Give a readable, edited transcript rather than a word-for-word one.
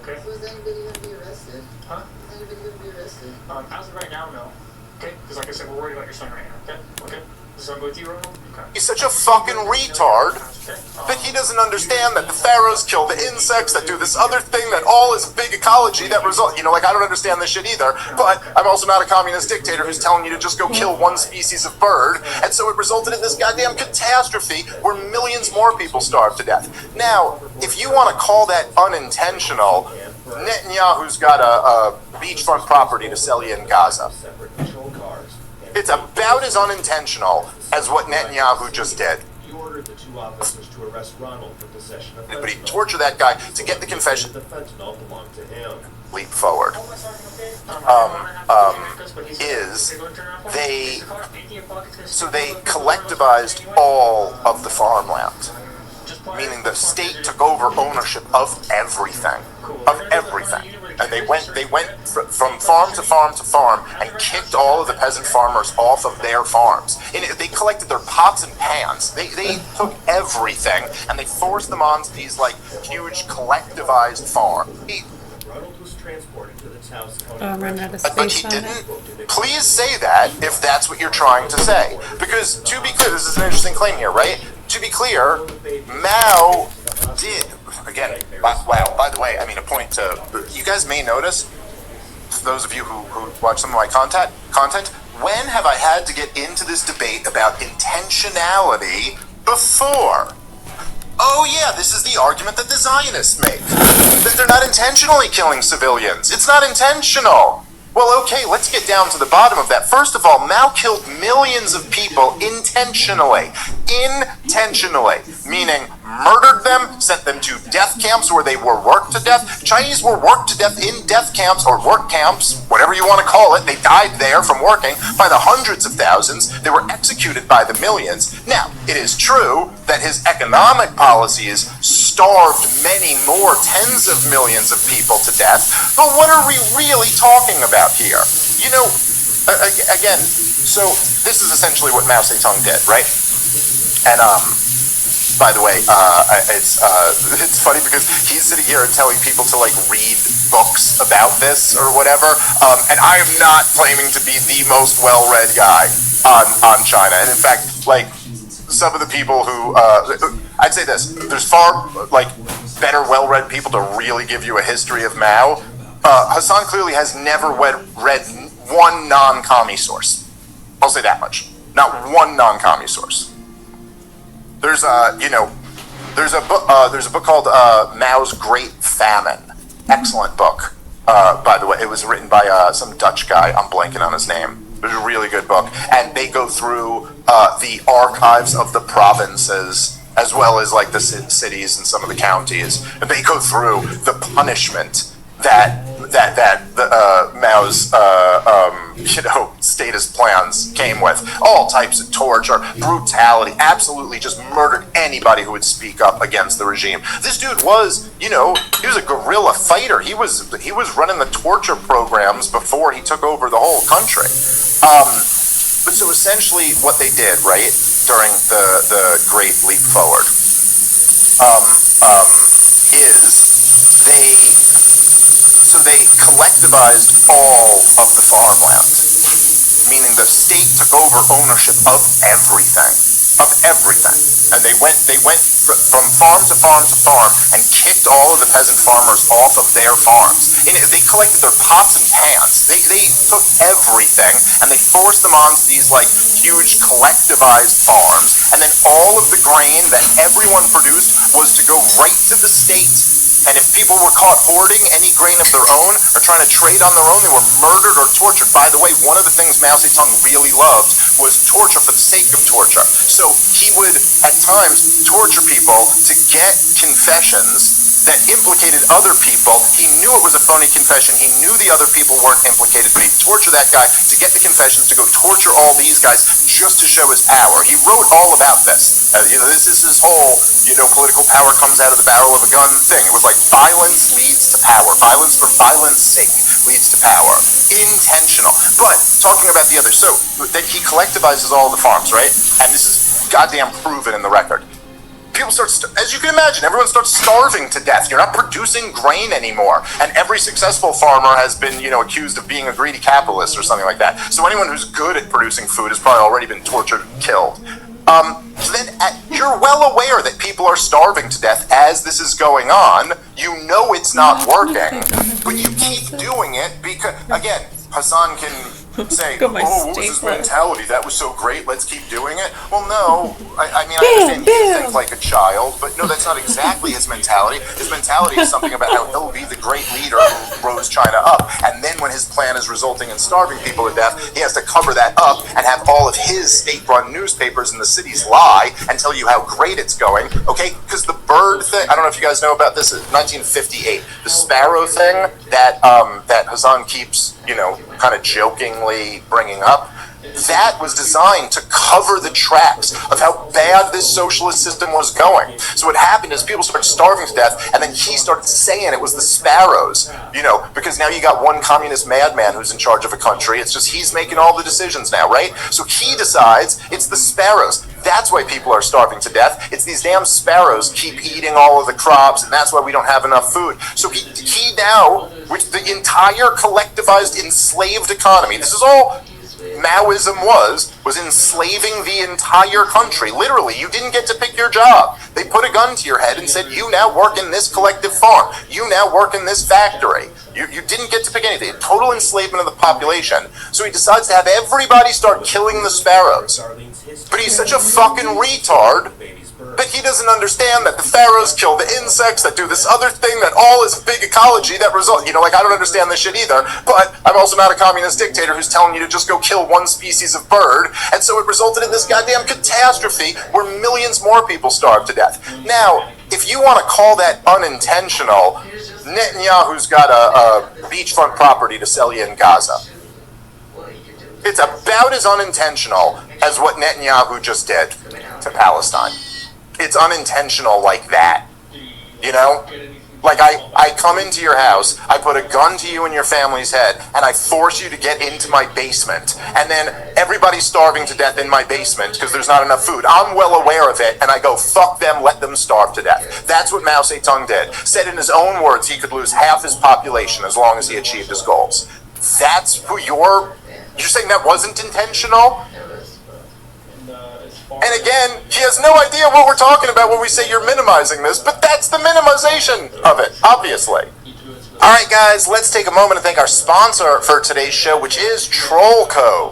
Okay? So is anybody going to be arrested? Huh? Is anybody going to be arrested? As of right now, no. Okay? Because like I said, we're worried about your son right now. Okay? Okay? Is that good with you, Ronald? Okay. He's such a fucking retard that he doesn't understand that the pharaohs kill the insects that do this other thing that all is big ecology that result. You know, like I don't understand this shit either. But I'm also not a communist dictator who's telling you to just go kill one species of bird. And so it resulted in this goddamn catastrophe where millions more people starved to death. Now, if you want to call that unintentional, Netanyahu's got a beachfront property to sell you in Gaza. It's about as unintentional as what Netanyahu just did. He ordered the two officers to arrest Ronald for possession of fentanyl. But he tortured that guy to get the confession. The fentanyl belonged to him. Leap forward. They collectivized all of the farmland, meaning the state took over ownership of everything, and they went from farm to farm to farm and kicked all of the peasant farmers off of their farms. And they collected their pots and pans. They took everything and they forced them onto these like huge collectivized farms. Ronald was transported to the town's Run out of But space he on didn't. it. Please say that if that's what you're trying to say. Because to be clear, this is an interesting claim here, right? To be clear, Mao did, again, wow, by the way, I mean, a point to, you guys may notice, those of you who watch some of my content, when have I had to get into this debate about intentionality before? Oh yeah, this is the argument that the Zionists make. That they're not intentionally killing civilians. It's not intentional. Well, okay, let's get down to the bottom of that. First of all, Mao killed millions of people intentionally. Intentionally. Meaning murdered them, sent them to death camps where they were worked to death. Chinese were worked to death in death camps or work camps, whatever you want to call it. They died there from working by the hundreds of thousands. They were executed by the millions. Now, it is true that his economic policies starved many more tens of millions of people to death, but what are we really talking about here? You know, again, so this is essentially what Mao Zedong did, right? And by the way, it's funny because he's sitting here and telling people to like read books about this or whatever, and I am not claiming to be the most well-read guy on China. And in fact, like some of the people who I'd say this: there's far like better, well-read people to really give you a history of Mao. Hassan clearly has never read one non-commie source. I'll say that much. Not one non-commie source. There's there's a book called Mao's Great Famine. Excellent book. By the way, it was written by some Dutch guy. I'm blanking on his name. It was a really good book, and they go through the archives of the provinces as well as like the cities and some of the counties, and they go through the punishment that Mao's statist plans came with. All types of torture, brutality, absolutely just murdered anybody who would speak up against the regime. This dude was, he was a guerrilla fighter. He was running the torture programs before he took over the whole country. But so essentially what they did, right, during the Great Leap Forward, is they collectivized all of the farmland, meaning the state took over ownership of everything, and they went from farm to farm to farm and kicked all of the peasant farmers off of their farms. And they collected their pots and pans. They took everything and they forced them onto these like huge collectivized farms, and then all of the grain that everyone produced was to go right to the state. And if people were caught hoarding any grain of their own or trying to trade on their own, they were murdered or tortured. By the way, one of the things Mao Zedong really loved was torture for the sake of torture. So he would, at times, torture people to get confessions that implicated other people. He knew it was a phony confession. He knew the other people weren't implicated, but he'd torture that guy to get the confessions to go torture all these guys just to show his power. He wrote all about this. This is his whole, political power comes out of the barrel of a gun thing. It was like violence leads to power. Violence for violence sake leads to power. Intentional. But talking about the other, so then he collectivizes all the farms, right? And this is goddamn proven in the record. people start, as you can imagine, everyone starts starving to death. You're not producing grain anymore. And every successful farmer has been, accused of being a greedy capitalist or something like that. So anyone who's good at producing food has probably already been tortured and killed. So then you're well aware that people are starving to death as this is going on. You know it's not working, but you keep doing it because, again, Hassan can say, oh, what was his mentality? That was so great, let's keep doing it. Well, no, I mean, I understand you think like a child, but no, that's not exactly his mentality. His mentality is something about how he'll be the great leader who rose China up, and then when his plan is resulting in starving people to death, he has to cover that up and have all of his state-run newspapers in the cities lie and tell you how great it's going, okay? Because the bird thing, I don't know if you guys know about this, 1958, the sparrow thing that Hassan keeps, kind of jokingly bringing up, that was designed to cover the tracks of how bad this socialist system was going. So what happened is people started starving to death, and then he started saying it was the sparrows, because now you got one communist madman who's in charge of a country. It's just he's making all the decisions now, right? So he decides it's the sparrows. That's why people are starving to death. It's these damn sparrows keep eating all of the crops, and that's why we don't have enough food. So he now, which the entire collectivized enslaved economy, this is all Maoism was enslaving the entire country. Literally, you didn't get to pick your job. They put a gun to your head and said, you now work in this collective farm. You now work in this factory. You didn't get to pick anything. Total enslavement of the population. So he decides to have everybody start killing the sparrows. But he's such a fucking retard that he doesn't understand that the pharaohs kill the insects that do this other thing that all is a big ecology that result, I don't understand this shit either, but I'm also not a communist dictator who's telling you to just go kill one species of bird, and so it resulted in this goddamn catastrophe where millions more people starve to death. Now, if you want to call that unintentional, Netanyahu's got a beachfront property to sell you in Gaza. It's about as unintentional as what Netanyahu just did to Palestine. It's unintentional like that, Like I come into your house, I put a gun to you and your family's head, and I force you to get into my basement, and then everybody's starving to death in my basement because there's not enough food. I'm well aware of it, and I go, fuck them, let them starve to death. That's what Mao Zedong did. Said in his own words he could lose half his population as long as he achieved his goals. That's who you're saying that wasn't intentional? And again, he has no idea what we're talking about when we say you're minimizing this, but that's the minimization of it, obviously. Alright guys, let's take a moment to thank our sponsor for today's show, which is Trollco.